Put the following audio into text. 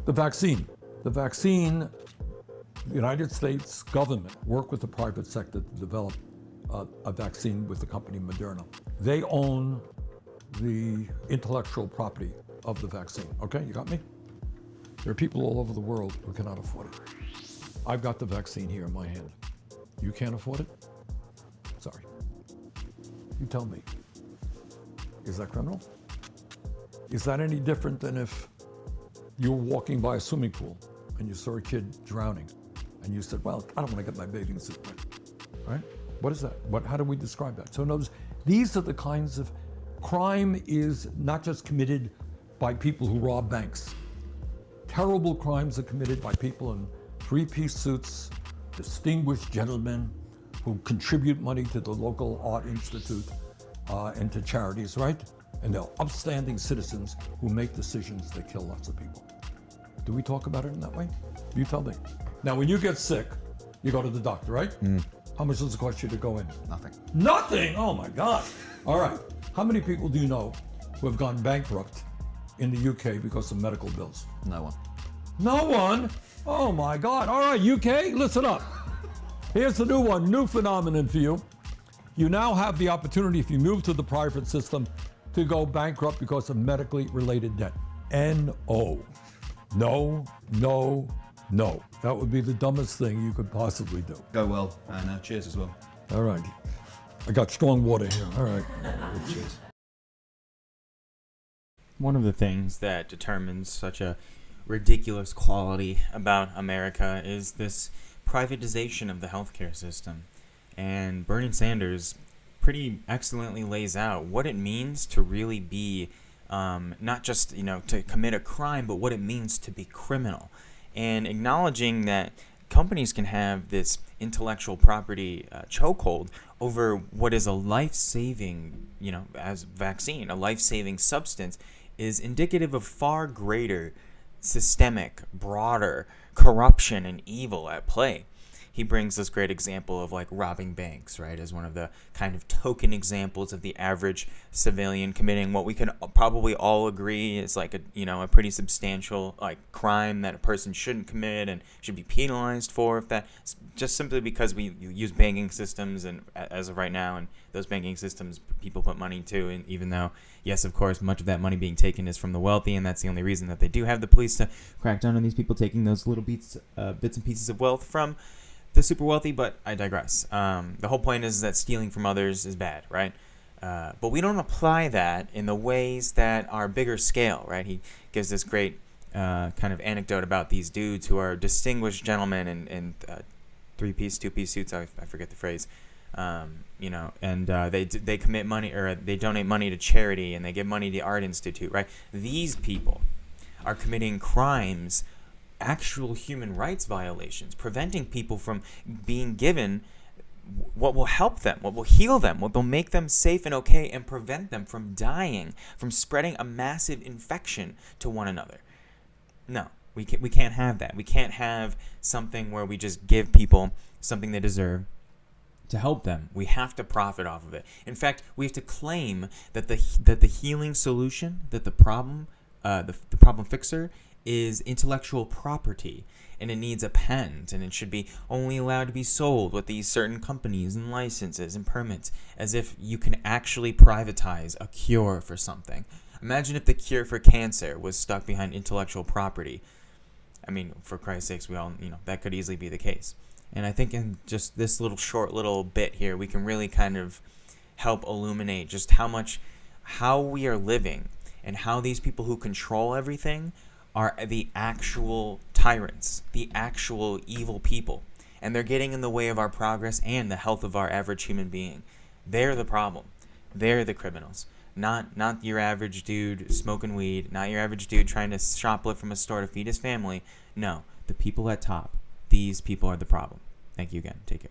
The vaccine. The United States government worked with the private sector to develop a vaccine with the company Moderna. They own the intellectual property of the vaccine. Okay, you got me? There are people all over the world who cannot afford it. I've got the vaccine here in my hand. You can't afford it? Sorry. You tell me. Is that criminal? Is that any different than if you were walking by a swimming pool and you saw a kid drowning and you said, well, I don't want to get my bathing suit wet, right? What is that? How do we describe that? So in other words, these are the kinds of crime is not just committed by people who rob banks. Terrible crimes are committed by people in three-piece suits, distinguished gentlemen who contribute money to the local art institute and to charities, right? And they're upstanding citizens who make decisions that kill lots of people. Do we talk about it in that way? You tell me. Now, when you get sick, you go to the doctor, right? How much does it cost you to go in? Nothing. Nothing? Oh my God. All right. How many people do you know who have gone bankrupt in the UK because of medical bills? No one. No one? Oh my God. All right, UK, listen up. Here's the new phenomenon for you. You now have the opportunity, if you move to the private system, to go bankrupt because of medically related debt. N-O. No, no, no. That would be the dumbest thing you could possibly do. Go well, and cheers as well. All right. I got strong water here. All right. Cheers. One of the things that determines such a ridiculous quality about America is this privatization of the healthcare system. And Bernie Sanders pretty excellently lays out what it means to really be not just, to commit a crime, but what it means to be criminal. And acknowledging that companies can have this intellectual property chokehold over what is a life-saving, as vaccine, a life-saving substance, is indicative of far greater systemic, broader corruption and evil at play. He brings this great example of robbing banks, right, as one of the kind of token examples of the average civilian committing what we can probably all agree is a pretty substantial crime that a person shouldn't commit and should be penalized for, if that just simply because we use banking systems and as of right now, and those banking systems people put money to, and even though yes, of course, much of that money being taken is from the wealthy, and that's the only reason that they do have the police to crack down on these people taking those little bits and pieces of wealth from the super wealthy, but I digress. The whole point is that stealing from others is bad, right? But we don't apply that in the ways that are bigger scale, right? He gives this great kind of anecdote about these dudes who are distinguished gentlemen in three-piece, two-piece suits. I forget the phrase. And they commit money, or they donate money to charity, and they give money to the Art Institute, right? These people are committing crimes, actual human rights violations, preventing people from being given what will help them, what will heal them, what will make them safe and okay, and prevent them from dying, from spreading a massive infection to one another. No, we can't have that. We can't have something where we just give people something they deserve to help them. We have to profit off of it. In fact, we have to claim that the healing solution, that the problem fixer is intellectual property, and it needs a patent, and it should be only allowed to be sold with these certain companies and licenses and permits, as if you can actually privatize a cure for something. Imagine if the cure for cancer was stuck behind intellectual property. I mean, for Christ's sakes, we all, that could easily be the case. And I think in just this short little bit here, we can really kind of help illuminate just how we are living, and how these people who control everything are the actual tyrants, the actual evil people. And they're getting in the way of our progress and the health of our average human being. They're the problem. They're the criminals. Not your average dude smoking weed, not your average dude trying to shoplift from a store to feed his family. No, the people at top. These people are the problem. Thank you again. Take care.